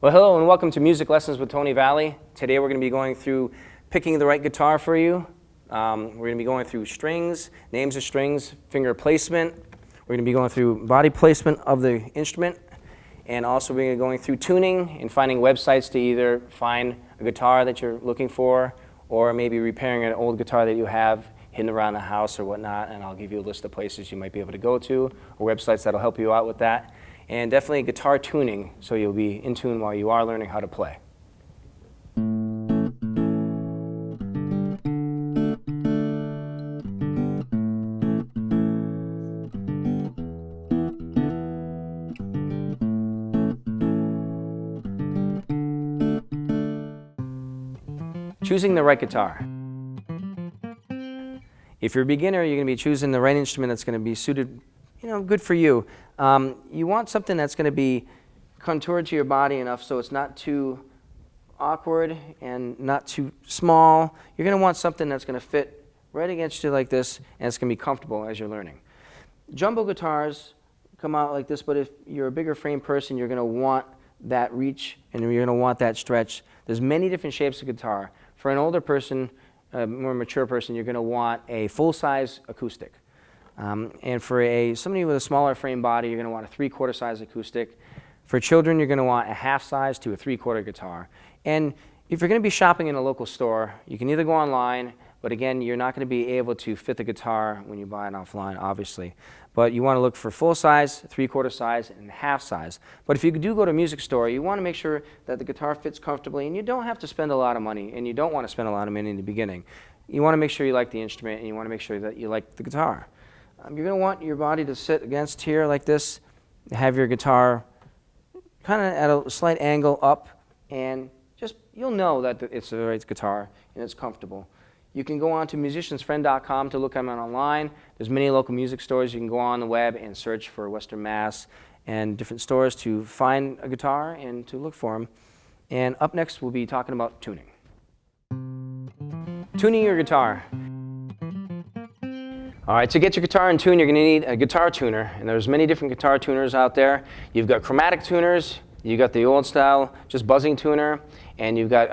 Well, hello and welcome to Music Lessons with Tony Valley. Today we're going to be going through picking the right guitar for you. We're going to be going through strings, names of strings, finger placement. We're going to be going through body placement of the instrument. And also we're going to be going through tuning and finding websites to either find a guitar that you're looking for or maybe repairing an old guitar that you have hidden around the house or whatnot. And I'll give you a list of places you might be able to go to or websites that'll help you out with that. And definitely guitar tuning, so you'll be in tune while you are learning how to play. Choosing the right guitar. If you're a beginner, you're going to be choosing the right instrument that's going to be suited, good for you. You want something that's going to be contoured to your body enough so it's not too awkward and not too small. You're going to want something that's going to fit right against you like this, and it's going to be comfortable as you're learning. Jumbo guitars come out like this, but if you're a bigger frame person, you're going to want that reach and you're going to want that stretch. There's many different shapes of guitar. For an older person, a more mature person, you're going to want a full-size acoustic. And for somebody with a smaller frame body, you're going to want a 3/4 size acoustic. For children, you're going to want a half size to a 3/4 guitar. And if you're going to be shopping in a local store, you can either go online, but again, you're not going to be able to fit the guitar when you buy it offline, obviously. But you want to look for full size, 3/4 size, and half size. But if you do go to a music store, you want to make sure that the guitar fits comfortably, and you don't have to spend a lot of money, and you don't want to spend a lot of money in the beginning. You want to make sure you like the instrument, and you want to make sure that you like the guitar. You're going to want your body to sit against here like this, have your guitar kind of at a slight angle up, and you'll know that it's the right guitar and it's comfortable. You can go on to musiciansfriend.com to look at them online. There's many local music stores. You can go on the web and search for Western Mass and different stores to find a guitar and to look for them. And up next, we'll be talking about tuning. Tuning your guitar. All right, to get your guitar in tune, you're going to need a guitar tuner, and there's many different guitar tuners out there. You've got chromatic tuners, you've got the old style, just buzzing tuner, and you've got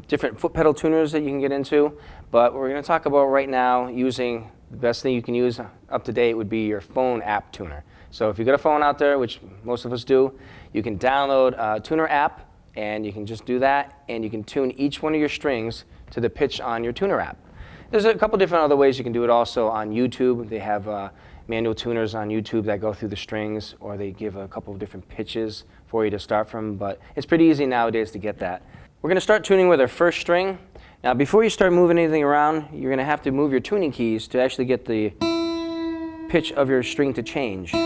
different foot pedal tuners that you can get into. But we're going to talk about right now using the best thing you can use up to date would be your phone app tuner. So if you've got a phone out there, which most of us do, you can download a tuner app, and you can just do that, and you can tune each one of your strings to the pitch on your tuner app. There's a couple different other ways you can do it also on YouTube. They have manual tuners on YouTube that go through the strings, or they give a couple of different pitches for you to start from, but it's pretty easy nowadays to get that. We're going to start tuning with our first string. Now before you start moving anything around, you're going to have to move your tuning keys to actually get the pitch of your string to change. Now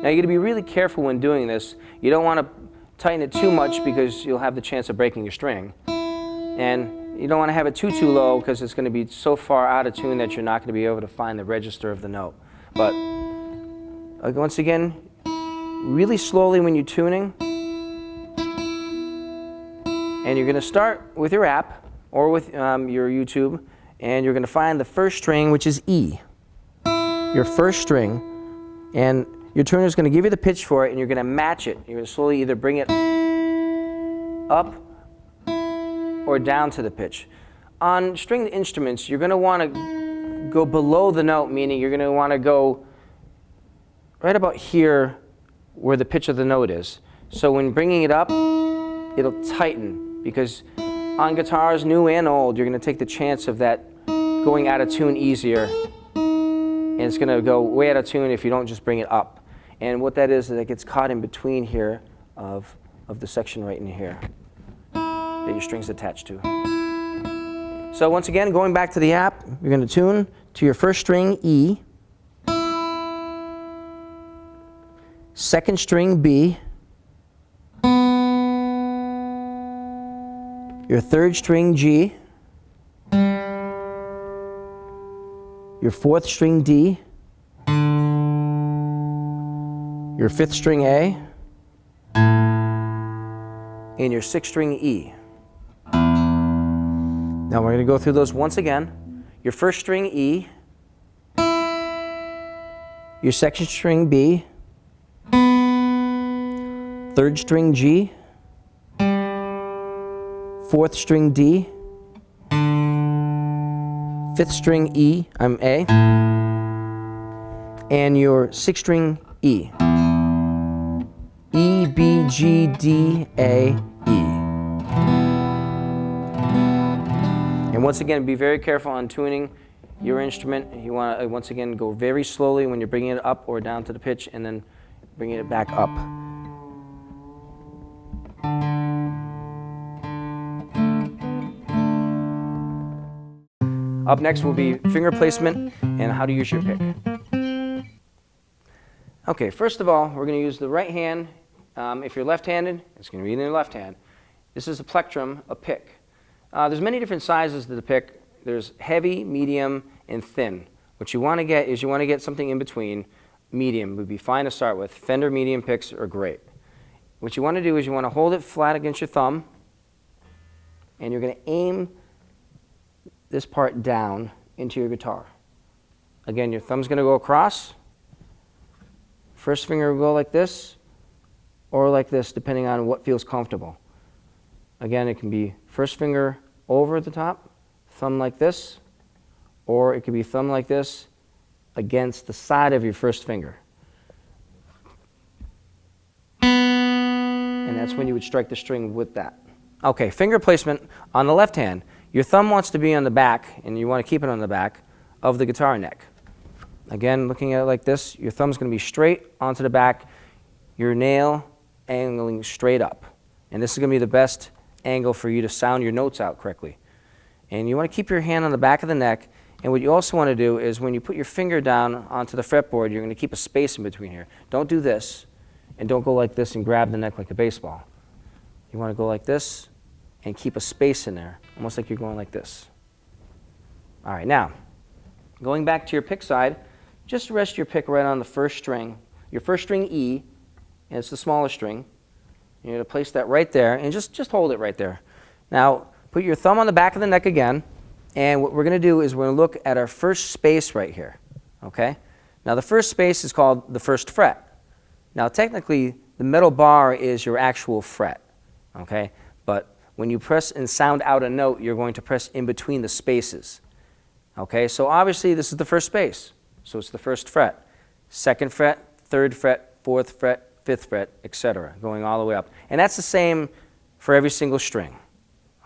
you're going to be really careful when doing this. You don't want to tighten it too much because you'll have the chance of breaking your string. And you don't want to have it too low because it's going to be so far out of tune that you're not going to be able to find the register of the note. But once again, really slowly when you're tuning. And you're going to start with your app or with your YouTube, and you're going to find the first string, which is E. Your first string. And your tuner is going to give you the pitch for it, and you're going to match it. You're going to slowly either bring it up or down to the pitch. On stringed instruments, you're going to want to go below the note, meaning you're going to want to go right about here where the pitch of the note is. So when bringing it up, it'll tighten, because on guitars, new and old, you're going to take the chance of that going out of tune easier, and it's going to go way out of tune if you don't just bring it up. And what that is it gets caught in between here of the section right in here that your string's attached to. So once again, going back to the app, you're going to tune to your first string, E, second string, B, your third string, G, your fourth string, D, your fifth string, A, and your sixth string, E. Now we're going to go through those once again. Your first string, E, your second string, B, third string, G, 4th string D, 5th string E, A, and your 6th string E. E, B, G, D, A, E. And once again, be very careful on tuning your instrument. You want to, once again, go very slowly when you're bringing it up or down to the pitch, and then bringing it back up. Up next will be finger placement and how to use your pick. Okay, first of all, we're going to use the right hand. If you're left-handed, it's going to be in your left hand. This is a plectrum, a pick. There's many different sizes to the pick. There's heavy, medium, and thin. What you want to get is you want to get something in between. Medium would be fine to start with. Fender medium picks are great. What you want to do is you want to hold it flat against your thumb, and you're going to aim this part down into your guitar. Again, your thumb's going to go across. First finger will go like this or like this, depending on what feels comfortable. Again, it can be first finger over the top, thumb like this, or it could be thumb like this against the side of your first finger. And that's when you would strike the string with that. Okay, finger placement on the left hand. Your thumb wants to be on the back, and you want to keep it on the back of the guitar neck. Again, looking at it like this, your thumb's going to be straight onto the back, your nail angling straight up. And this is going to be the best angle for you to sound your notes out correctly. And you want to keep your hand on the back of the neck, and what you also want to do is when you put your finger down onto the fretboard, you're going to keep a space in between here. Don't do this, and don't go like this and grab the neck like a baseball. You want to go like this and keep a space in there, almost like you're going like this. All right, now, going back to your pick side, just rest your pick right on the first string, your first string E, and it's the smaller string. You're going to place that right there, and just hold it right there. Now, put your thumb on the back of the neck again, and what we're going to do is we're going to look at our first space right here, okay? Now, the first space is called the first fret. Now, technically, the middle bar is your actual fret, okay? But when you press and sound out a note, you're going to press in between the spaces, okay? So obviously, this is the first space. So it's the first fret, second fret, third fret, fourth fret, fifth fret, etc., going all the way up. And that's the same for every single string.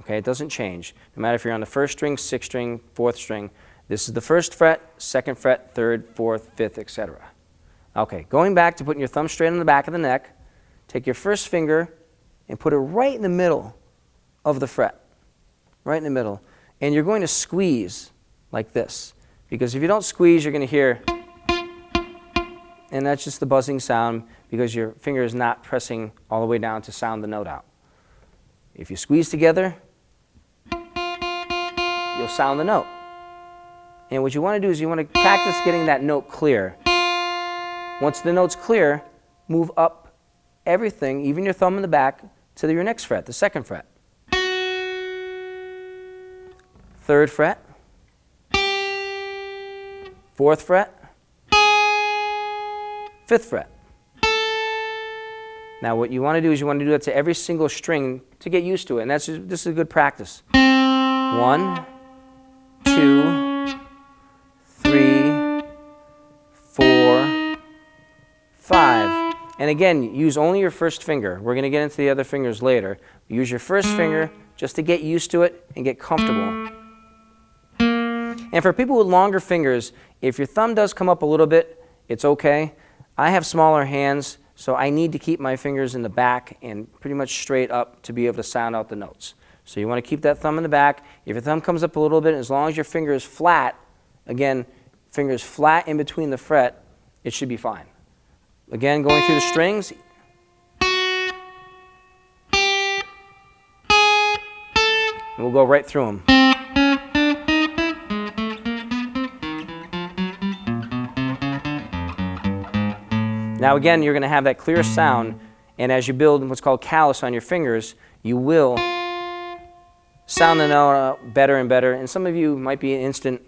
Okay, it doesn't change. No matter if you're on the first string, sixth string, fourth string, this is the first fret, second fret, third, fourth, fifth, etc. Okay, going back to putting your thumb straight on the back of the neck, take your first finger and put it right in the middle of the fret, right in the middle. And you're going to squeeze like this. Because if you don't squeeze, you're going to hear, and that's just the buzzing sound because your finger is not pressing all the way down to sound the note out. If you squeeze together, you'll sound the note. And what you want to do is you want to practice getting that note clear. Once the note's clear, move up everything, even your thumb in the back, to your next fret, the second fret. Third fret. Fourth fret, fifth fret. Now what you want to do is you want to do that to every single string to get used to it, and this is a good practice. 1, 2, 3, 4, 5. And again, use only your first finger. We're going to get into the other fingers later. Use your first finger just to get used to it and get comfortable. And for people with longer fingers, if your thumb does come up a little bit, it's okay. I have smaller hands, so I need to keep my fingers in the back and pretty much straight up to be able to sound out the notes. So you want to keep that thumb in the back. If your thumb comes up a little bit, as long as your finger is flat, again, fingers flat in between the fret, it should be fine. Again, going through the strings. And we'll go right through them. Now again, you're going to have that clear sound, and as you build what's called callus on your fingers, you will sound the note out better and better. And some of you might be an instant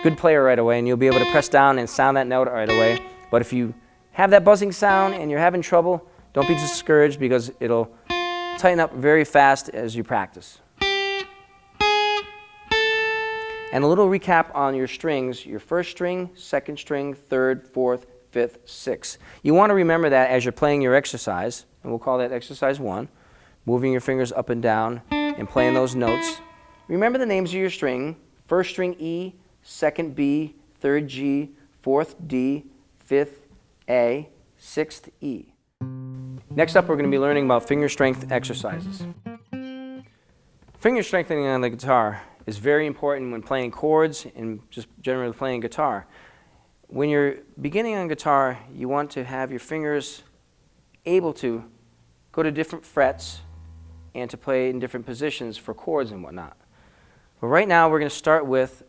good player right away, and you'll be able to press down and sound that note right away. But if you have that buzzing sound and you're having trouble, don't be discouraged because it'll tighten up very fast as you practice. And a little recap on your strings: your first string, second string, third, fourth, fifth, sixth. You want to remember that as you're playing your exercise, and we'll call that exercise 1, moving your fingers up and down and playing those notes. Remember the names of your string: first string E, second B, third G, fourth D, fifth A, sixth E. Next up, we're going to be learning about finger strength exercises. Finger strengthening on the guitar is very important when playing chords and just generally playing guitar. When you're beginning on guitar, you want to have your fingers able to go to different frets and to play in different positions for chords and whatnot. But right now, we're going to start with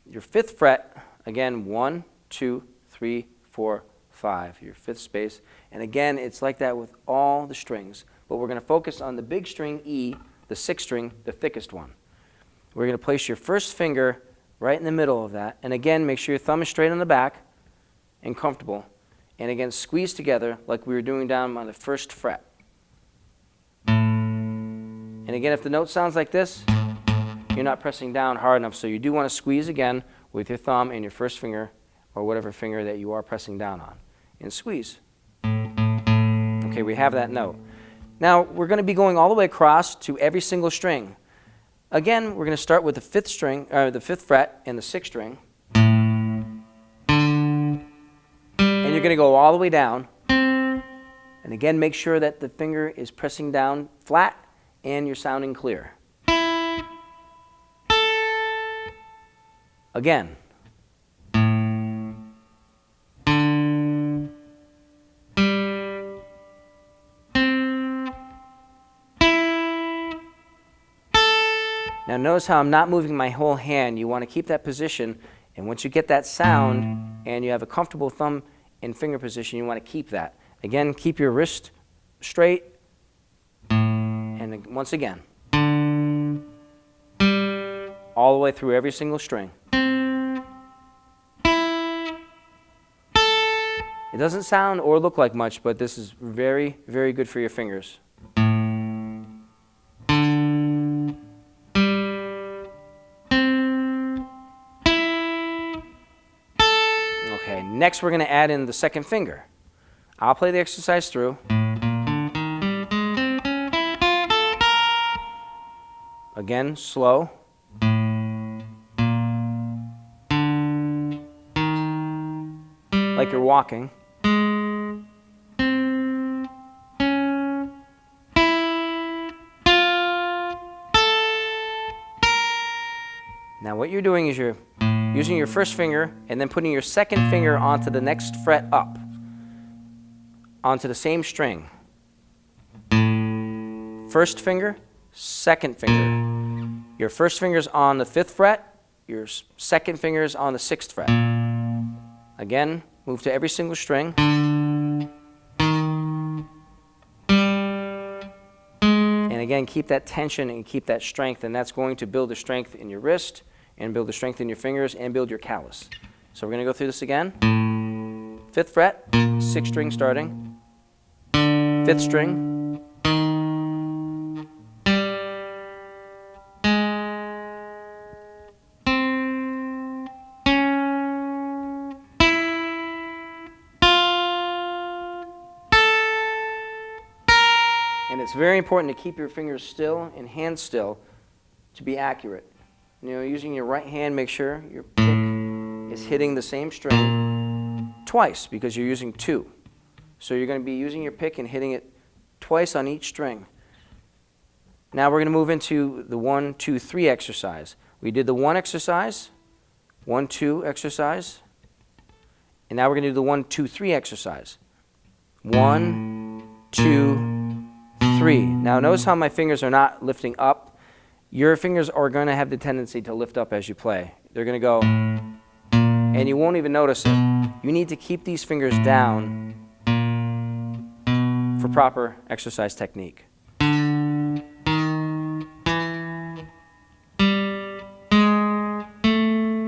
your 5th fret. Again, 1, 2, 3, 4, 5, your 5th space. And again, it's like that with all the strings. But we're going to focus on the big string E, the 6th string, the thickest one. We're going to place your first finger right in the middle of that. And again, make sure your thumb is straight on the back and comfortable. And again, squeeze together like we were doing down on the 1st fret. And again, if the note sounds like this, you're not pressing down hard enough. So you do want to squeeze again with your thumb and your first finger, or whatever finger that you are pressing down on. And squeeze. Okay, we have that note. Now, we're going to be going all the way across to every single string. Again, we're going to start with the 5th string, or the 5th fret and the 6th string. And you're going to go all the way down. And again, make sure that the finger is pressing down flat and you're sounding clear. Again. Now notice how I'm not moving my whole hand. You want to keep that position, and once you get that sound and you have a comfortable thumb and finger position, you want to keep that. Again, keep your wrist straight, and once again, all the way through every single string. It doesn't sound or look like much, but this is very, very good for your fingers. Okay, next we're going to add in the 2nd finger. I'll play the exercise through. Again, slow. Like you're walking. Now what you're doing is you're using your first finger and then putting your 2nd finger onto the next fret up, onto the same string. First finger, 2nd finger. Your first finger's on the 5th fret, your 2nd finger's on the 6th fret. Again, move to every single string. And again, keep that tension and keep that strength, and that's going to build the strength in your wrist and build the strength in your fingers and build your callus. So we're going to go through this again. 5th fret, 6th string starting. 5th string. And it's very important to keep your fingers still and hands still to be accurate. You know, using your right hand, make sure your pick is hitting the same string twice because you're using 2. So you're going to be using your pick and hitting it twice on each string. Now we're going to move into the 1, 2, 3 exercise. We did the 1 exercise, 1, 2 exercise, and now we're going to do the 1, 2, 3 exercise. 1, 2, 3. Now notice how my fingers are not lifting up. Your fingers are going to have the tendency to lift up as you play. They're going to go, and you won't even notice it. You need to keep these fingers down for proper exercise technique. And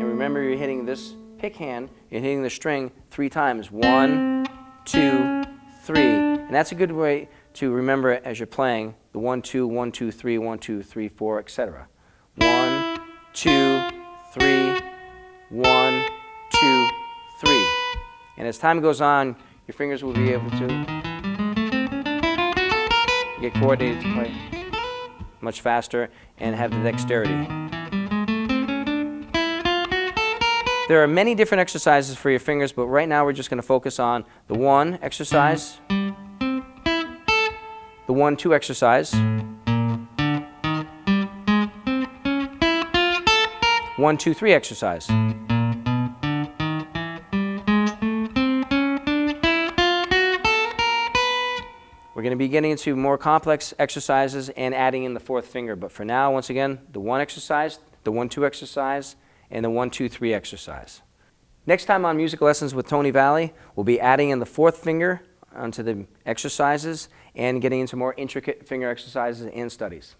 remember, you're hitting this pick hand, you're hitting the string 3 times. 1, 2, 3. And that's a good way to remember it as you're playing the 1, 2, 1, 2, 3, 1, 2, 3, 4, etc. 1, 2, 3, 1, 2, 3. And as time goes on, your fingers will be able to get coordinated to play much faster and have the dexterity. There are many different exercises for your fingers, but right now we're just going to focus on the 1 exercise, the 1-2 exercise, 1-2-3 exercise. We're going to be getting into more complex exercises and adding in the 4th finger. But for now, once again, the 1 exercise, the 1-2 exercise, and the 1-2-3 exercise. Next time on Music Lessons with Tony Valley, we'll be adding in the 4th finger onto the exercises and getting into more intricate finger exercises and studies.